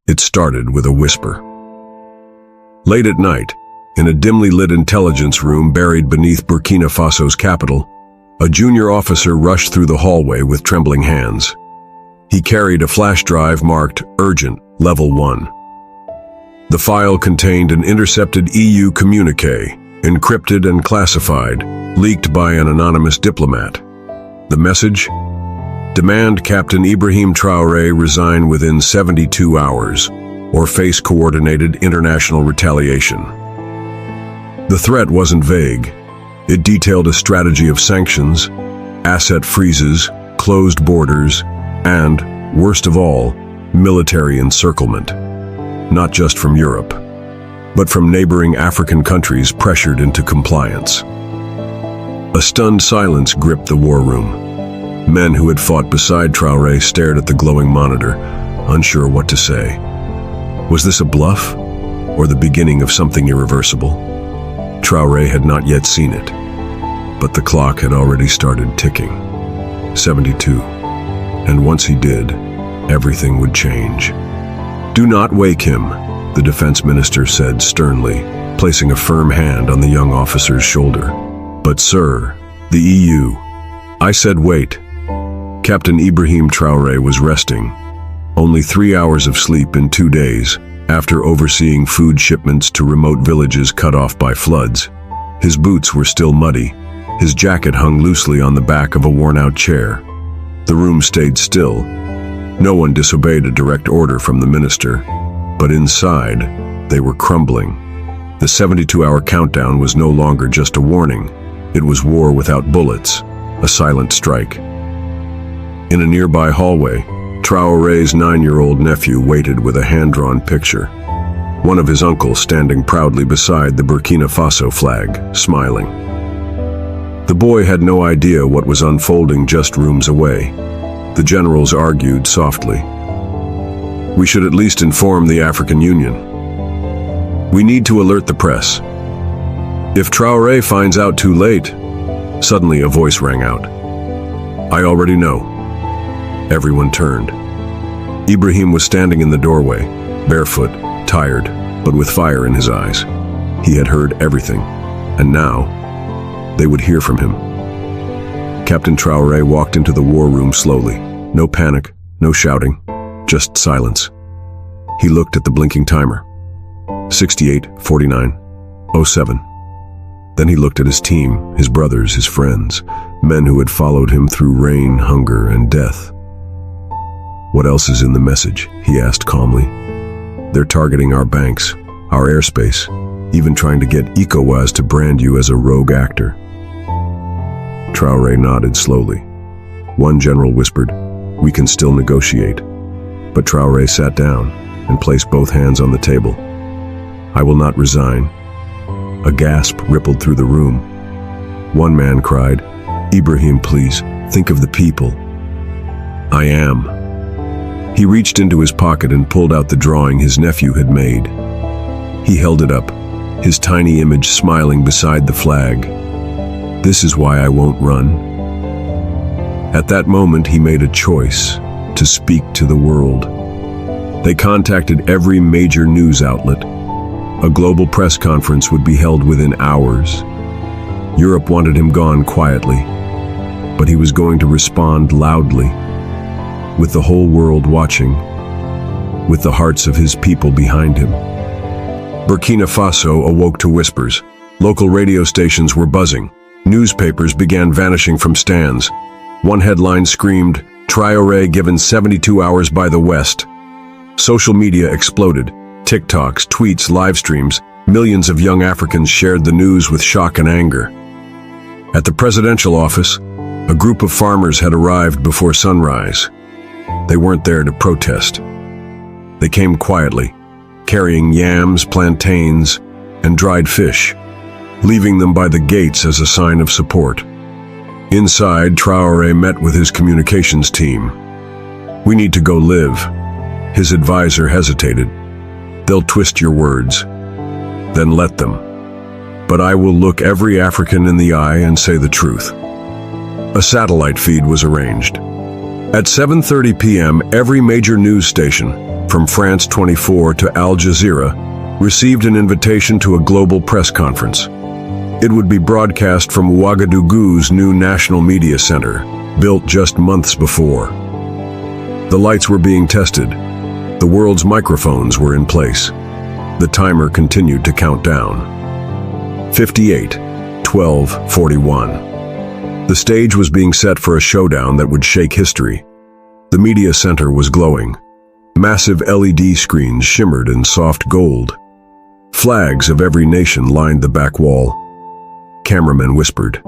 It started with a whisper. Late at night, in a dimly lit intelligence room buried beneath Burkina Faso's capital, a junior officer rushed through the hallway with trembling hands. He carried a flash drive marked Urgent, Level 1. The file contained an intercepted EU communique, encrypted and classified, leaked by an anonymous diplomat. The message? Demand Captain Ibrahim Traoré resign within 72 hours, or face coordinated international retaliation. The threat wasn't vague. It detailed a strategy of sanctions, asset freezes, closed borders, and, worst of all, military encirclement. Not just from Europe, but from neighboring African countries pressured into compliance. A stunned silence gripped the war room. Men who had fought beside Traoré stared at the glowing monitor, unsure what to say. Was this a bluff, or the beginning of something irreversible? Traoré had not yet seen it, but the clock had already started ticking. 72. And once he did, everything would change. "Do not wake him," the defense minister said sternly, placing a firm hand on the young officer's shoulder. "But sir, the EU." I said wait. Captain Ibrahim Traoré was resting. Only 3 hours of sleep in 2 days, after overseeing food shipments to remote villages cut off by floods. His boots were still muddy. His jacket hung loosely on the back of a worn-out chair. The room stayed still. No one disobeyed a direct order from the minister, but inside, they were crumbling. The 72-hour countdown was no longer just a warning. It was war without bullets, a silent strike. In a nearby hallway, Traoré's 9-year-old nephew waited with a hand-drawn picture. One of his uncles standing proudly beside the Burkina Faso flag, smiling. The boy had no idea what was unfolding just rooms away. The generals argued softly. "We should at least inform the African Union. We need to alert the press. If Traoré finds out too late..." Suddenly a voice rang out. "I already know." Everyone turned. Ibrahim was standing in the doorway, barefoot, tired, but with fire in his eyes. He had heard everything, and now they would hear from him. Captain Traoré walked into the war room slowly. No panic, no shouting, just silence. He looked at the blinking timer. 68, 49, 07. Then he looked at his team, his brothers, his friends, men who had followed him through rain, hunger, and death. "What else is in the message?" he asked calmly. "They're targeting our banks, our airspace, even trying to get ECOWAS to brand you as a rogue actor." Traoré nodded slowly. One general whispered, "We can still negotiate." But Traoré sat down and placed both hands on the table. "I will not resign." A gasp rippled through the room. One man cried, "Ibrahim, please, think of the people." "I am." He reached into his pocket and pulled out the drawing his nephew had made. He held it up, his tiny image smiling beside the flag. "This is why I won't run." At that moment, he made a choice to speak to the world. They contacted every major news outlet. A global press conference would be held within hours. Europe wanted him gone quietly, but he was going to respond loudly, with the whole world watching, with the hearts of his people behind him. Burkina Faso awoke to whispers. Local radio stations were buzzing. Newspapers began vanishing from stands. One headline screamed, "Traoré given 72 hours by the West." Social media exploded. TikToks, tweets, live streams. Millions of young Africans shared the news with shock and anger. At the presidential office, a group of farmers had arrived before sunrise. They weren't there to protest. They came quietly, carrying yams, plantains, and dried fish, leaving them by the gates as a sign of support. Inside, Traoré met with his communications team. "We need to go live." His advisor hesitated. "They'll twist your words." "Then let them. But I will look every African in the eye and say the truth." A satellite feed was arranged. At 7:30 p.m., every major news station, from France 24 to Al Jazeera, received an invitation to a global press conference. It would be broadcast from Ouagadougou's new National Media Center, built just months before. The lights were being tested. The world's microphones were in place. The timer continued to count down. 58, 12, 41. The stage was being set for a showdown that would shake history. The media center was glowing. Massive LED screens shimmered in soft gold. Flags of every nation lined the back wall. Cameramen whispered.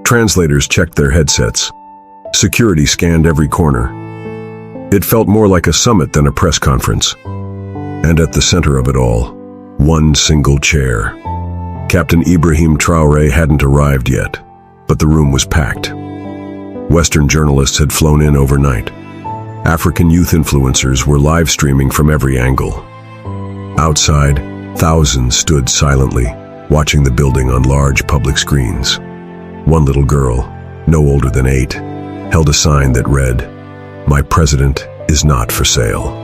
Translators checked their headsets. Security scanned every corner. It felt more like a summit than a press conference. And at the center of it all, one single chair. Captain Ibrahim Traoré hadn't arrived yet, but the room was packed. Western journalists had flown in overnight. African youth influencers were live streaming from every angle. Outside, thousands stood silently, watching the building on large public screens. One little girl, no older than 8, held a sign that read, "My president is not for sale."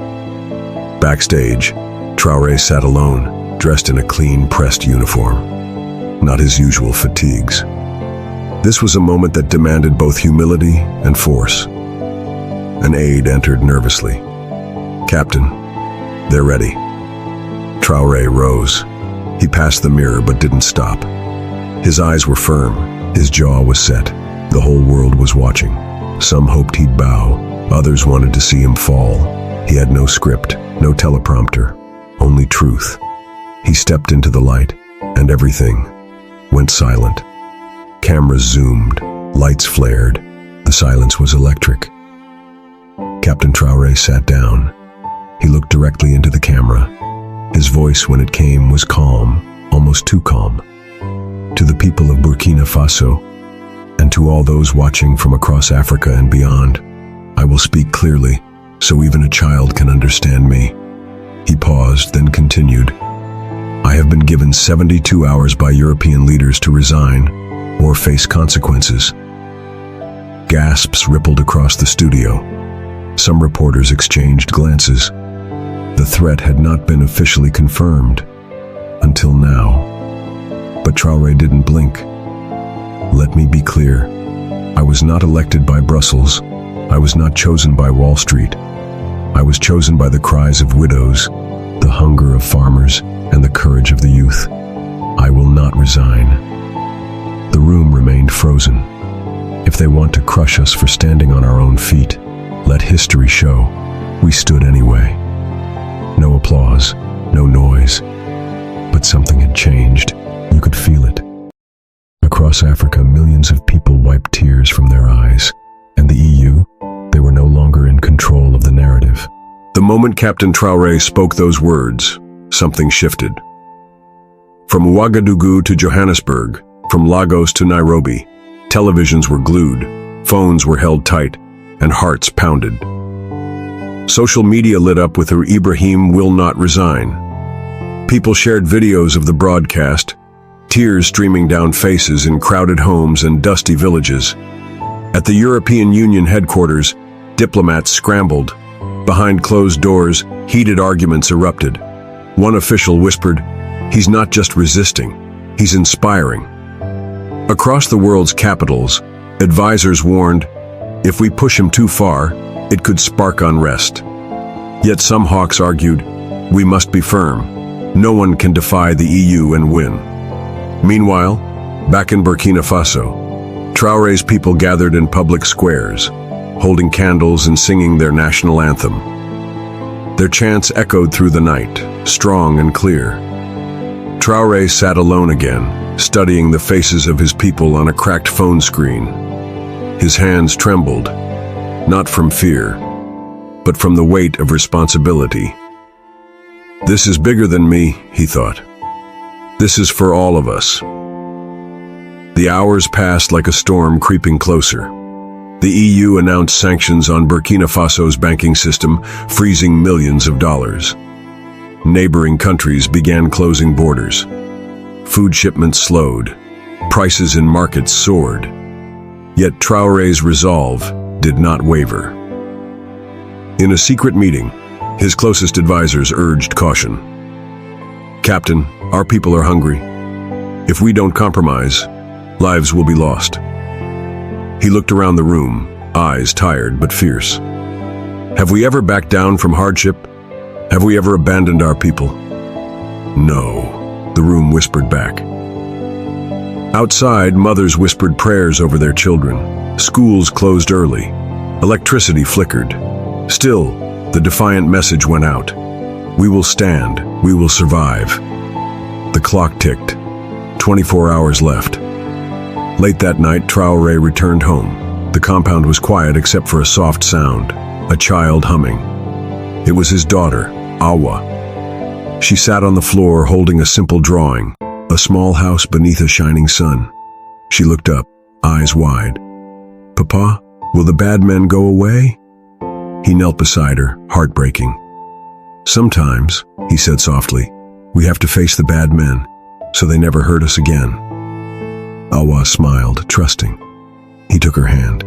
Backstage, Traoré sat alone, dressed in a clean, pressed uniform. Not his usual fatigues. This was a moment that demanded both humility and force. An aide entered nervously. "Captain, they're ready." Traoré rose. He passed the mirror but didn't stop. His eyes were firm. His jaw was set. The whole world was watching. Some hoped he'd bow. Others wanted to see him fall. He had no script, no teleprompter, only truth. He stepped into the light, and everything went silent. Cameras zoomed, lights flared. The silence was electric. Captain Traoré sat down. He looked directly into the camera. His voice, when it came, was calm, almost too calm. "To the people of Burkina Faso, and to all those watching from across Africa and beyond, I will speak clearly, so even a child can understand me." He paused, then continued. "I have been given 72 hours by European leaders to resign or face consequences." Gasps rippled across the studio. Some reporters exchanged glances. The threat had not been officially confirmed until now. But Traoré didn't blink. "Let me be clear. I was not elected by Brussels. I was not chosen by Wall Street. I was chosen by the cries of widows, the hunger of farmers, and the courage of the youth. I will not resign." The room remained frozen. If they want to crush us for standing on our own feet, let history show we stood anyway. No applause, no noise, but something had changed. You could feel it. Across Africa, millions of people wiped tears from their eyes, and the EU, they were no longer in control of the narrative. The moment Captain Traoré spoke those words, something shifted. From Ouagadougou to Johannesburg, from Lagos to Nairobi, televisions were glued, phones were held tight, and hearts pounded. Social media lit up with "Ibrahim will not resign." People shared videos of the broadcast, tears streaming down faces in crowded homes and dusty villages. At the European Union headquarters, diplomats scrambled. Behind closed doors, heated arguments erupted. One official whispered, "He's not just resisting, he's inspiring." Across the world's capitals, advisors warned, if we push him too far, it could spark unrest. Yet some hawks argued, we must be firm. No one can defy the EU and win. Meanwhile, back in Burkina Faso, Traoré's people gathered in public squares, holding candles and singing their national anthem. Their chants echoed through the night, strong and clear. Traoré sat alone again, studying the faces of his people on a cracked phone screen. His hands trembled, not from fear, but from the weight of responsibility. "This is bigger than me," he thought. "This is for all of us." The hours passed like a storm creeping closer. The EU announced sanctions on Burkina Faso's banking system, freezing millions of dollars. Neighboring countries began closing borders. Food shipments slowed. Prices in markets soared. Yet Traoré's resolve did not waver. In a secret meeting, His closest advisors urged caution. "Captain, our people are hungry. If we don't compromise, lives will be lost." He looked around the room, eyes tired but fierce. "Have we ever backed down from hardship? Have we ever abandoned our people?" "No," the room whispered back. Outside, mothers whispered prayers over their children. Schools closed early. Electricity flickered. Still, the defiant message went out. "We will stand. We will survive." The clock ticked. 24 hours left. Late that night, Traoré returned home. The compound was quiet except for a soft sound, a child humming. It was his daughter, Awa. She sat on the floor holding a simple drawing, a small house beneath a shining sun. She looked up, eyes wide. "Papa, will the bad men go away?" He knelt beside her, heartbreaking. "Sometimes," he said softly, "we have to face the bad men, so they never hurt us again." Awa smiled, trusting. He took her hand.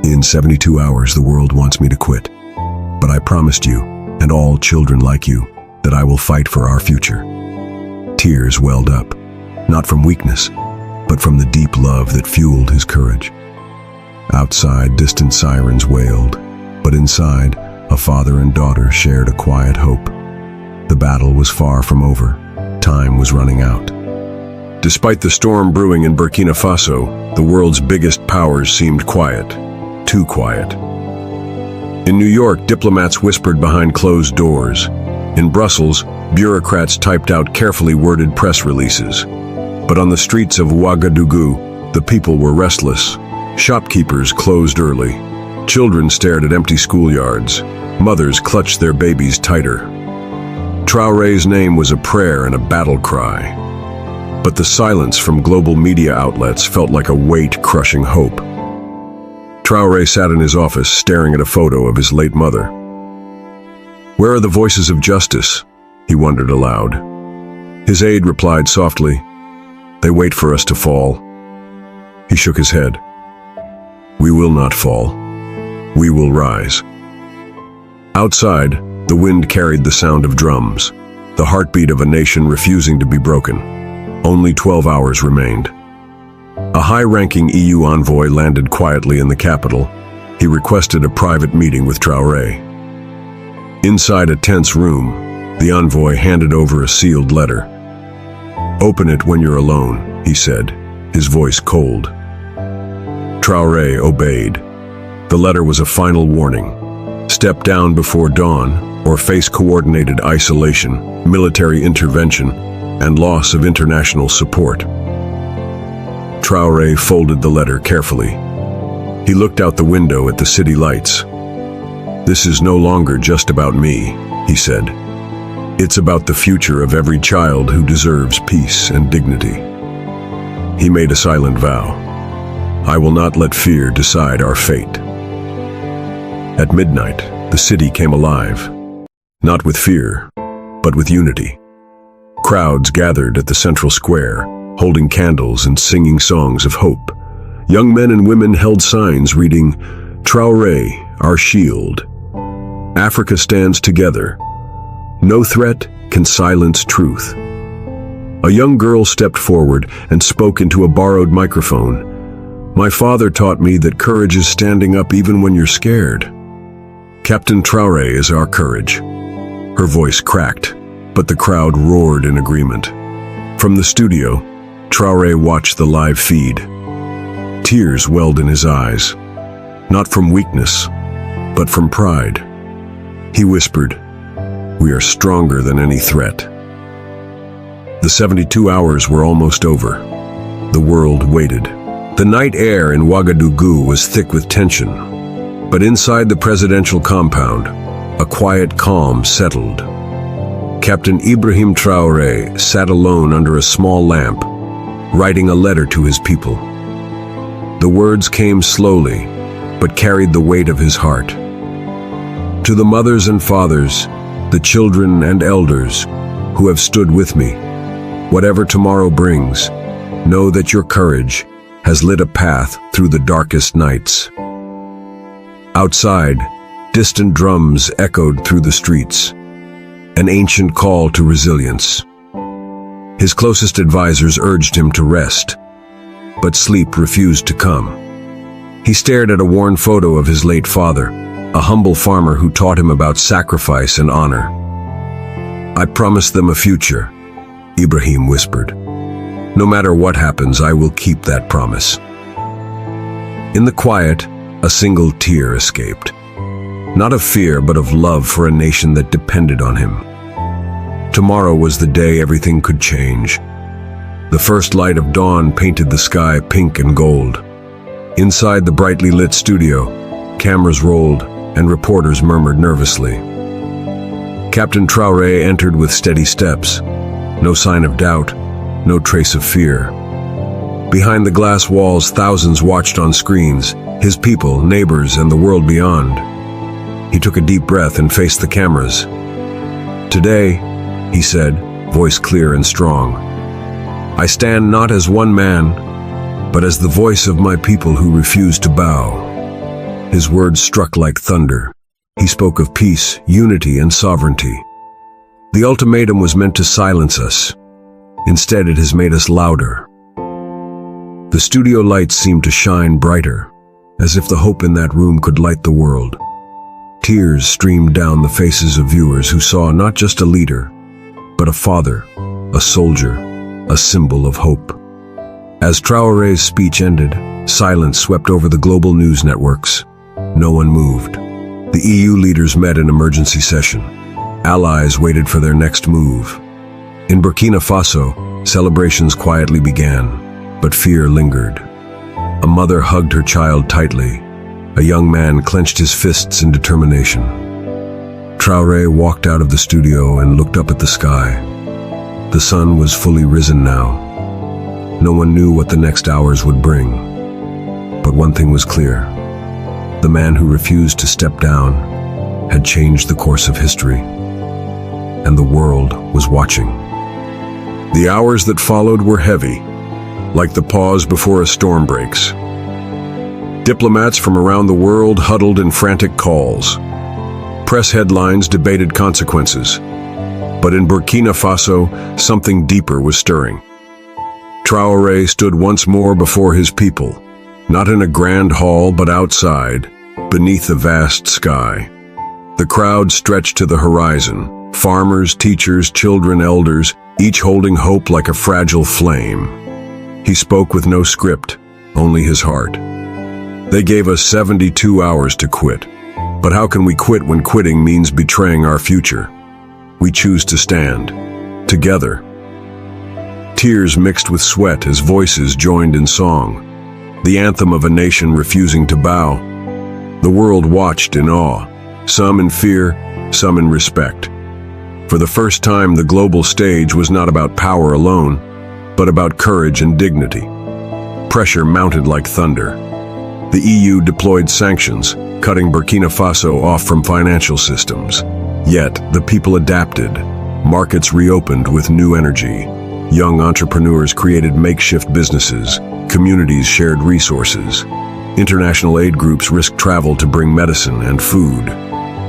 "In 72 hours, the world wants me to quit. But I promised you, and all children like you, that I will fight for our future." Tears welled up, not from weakness, but from the deep love that fueled his courage. Outside, distant sirens wailed, but inside, a father and daughter shared a quiet hope. The battle was far from over. Time was running out. Despite the storm brewing in Burkina Faso, the world's biggest powers seemed quiet. Too quiet. In New York, diplomats whispered behind closed doors. In Brussels, bureaucrats typed out carefully worded press releases. But on the streets of Ouagadougou, the people were restless. Shopkeepers closed early. Children stared at empty schoolyards. Mothers clutched their babies tighter. Traoré's name was a prayer and a battle cry. But the silence from global media outlets felt like a weight crushing hope. Traoré sat in his office, staring at a photo of his late mother. "Where are the voices of justice?" he wondered aloud. His aide replied softly, "They wait for us to fall." He shook his head. "We will not fall. We will rise." Outside, the wind carried the sound of drums, the heartbeat of a nation refusing to be broken. Only 12 hours remained. A high-ranking EU envoy landed quietly in the capital. He requested a private meeting with Traoré. Inside a tense room, the envoy handed over a sealed letter. "Open it when you're alone," he said, his voice cold. Traoré obeyed. The letter was a final warning. Step down before dawn, or face coordinated isolation, military intervention, and loss of international support. Traoré folded the letter carefully. He looked out the window at the city lights. "This is no longer just about me," he said. "It's about the future of every child who deserves peace and dignity." He made a silent vow. "I will not let fear decide our fate." At midnight, the city came alive. Not with fear, but with unity. Crowds gathered at the central square, holding candles and singing songs of hope. Young men and women held signs reading, "Traoré, our shield. Africa stands together. No threat can silence truth." A young girl stepped forward and spoke into a borrowed microphone. "My father taught me that courage is standing up even when you're scared. Captain Traoré is our courage." Her voice cracked, but the crowd roared in agreement. From the studio, Traoré watched the live feed. Tears welled in his eyes, not from weakness, but from pride. He whispered, "We are stronger than any threat." The 72 hours were almost over. The world waited. The night air in Ouagadougou was thick with tension. But inside the presidential compound, a quiet calm settled. Captain Ibrahim Traoré sat alone under a small lamp, writing a letter to his people. The words came slowly, but carried the weight of his heart. "To the mothers and fathers, the children and elders who have stood with me, whatever tomorrow brings, know that your courage has lit a path through the darkest nights." Outside, Distant drums echoed through the streets, an ancient call to resilience. His closest advisors urged him to rest, but sleep refused to come. He stared at a worn photo of his late father, a humble farmer who taught him about sacrifice and honor. "I promised them a future," Ibrahim whispered. "No matter what happens, I will keep that promise." In the quiet, a single tear escaped. Not of fear, but of love for a nation that depended on him. Tomorrow was the day everything could change. The first light of dawn painted the sky pink and gold. Inside the brightly lit studio, cameras rolled and reporters murmured nervously. Captain Traoré entered with steady steps. No sign of doubt, no trace of fear. Behind the glass walls, thousands watched on screens, his people, neighbors, and the world beyond. He took a deep breath and faced the cameras. "Today," he said, voice clear and strong, "I stand not as one man, but as the voice of my people who refuse to bow." His words struck like thunder. He spoke of peace, unity, and sovereignty. The ultimatum was meant to silence us. Instead, it has made us louder. The studio lights seemed to shine brighter, as if the hope in that room could light the world. Tears streamed down the faces of viewers who saw not just a leader, but a father, a soldier, a symbol of hope. As Traoré's speech ended, silence swept over the global news networks. No one moved. The EU leaders met in emergency session. Allies waited for their next move. In Burkina Faso, celebrations quietly began, but fear lingered. A mother hugged her child tightly. A young man clenched his fists in determination. Traoré walked out of the studio and looked up at the sky. The sun was fully risen now. No one knew what the next hours would bring. But one thing was clear. The man who refused to step down had changed the course of history, and the world was watching. The hours that followed were heavy, like the pause before a storm breaks. Diplomats from around the world huddled in frantic calls. Press headlines debated consequences. But in Burkina Faso, something deeper was stirring. Traoré stood once more before his people, not in a grand hall but outside, beneath a vast sky. The crowd stretched to the horizon, farmers, teachers, children, elders, each holding hope like a fragile flame. He spoke with no script, only his heart. "They gave us 72 hours to quit. But how can we quit when quitting means betraying our future? We choose to stand, together." Tears mixed with sweat as voices joined in song, the anthem of a nation refusing to bow. The world watched in awe, some in fear, some in respect. For the first time, the global stage was not about power alone, but about courage and dignity. Pressure mounted like thunder. The EU deployed sanctions, cutting Burkina Faso off from financial systems. Yet, the people adapted. Markets reopened with new energy. Young entrepreneurs created makeshift businesses. Communities shared resources. International aid groups risked travel to bring medicine and food.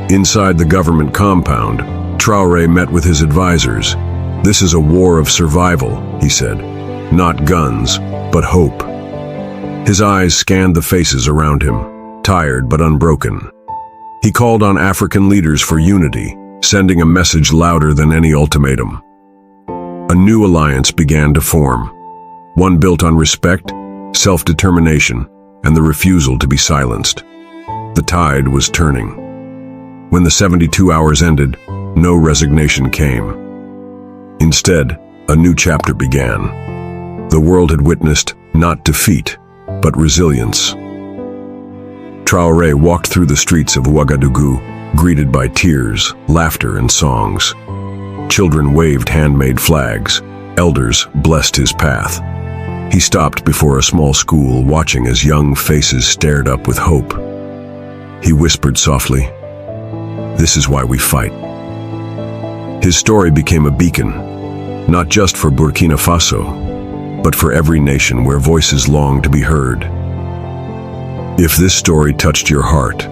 Inside the government compound, Traoré met with his advisors. "This is a war of survival," he said. "Not guns, but hope." His eyes scanned the faces around him, tired but unbroken. He called on African leaders for unity, sending a message louder than any ultimatum. A new alliance began to form, one built on respect, self-determination, and the refusal to be silenced. The tide was turning. When the 72 hours ended, no resignation came. Instead, a new chapter began. The world had witnessed not defeat, but resilience. Traoré walked through the streets of Ouagadougou, greeted by tears, laughter, and songs. Children waved handmade flags. Elders blessed his path. He stopped before a small school, watching as young faces stared up with hope. He whispered softly, "This is why we fight." His story became a beacon, not just for Burkina Faso, but for every nation where voices long to be heard. If this story touched your heart,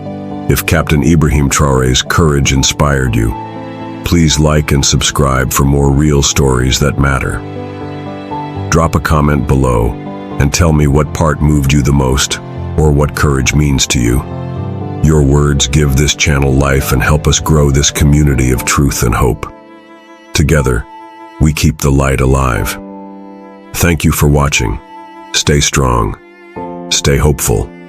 If Captain Ibrahim Traoré's courage inspired you, please like and subscribe for more real stories that matter. Drop a comment below and tell me what part moved you the most or what courage means to you. Your words give this channel life and help us grow this community of truth and hope. Together, we keep the light alive. Thank you for watching. Stay strong. Stay hopeful.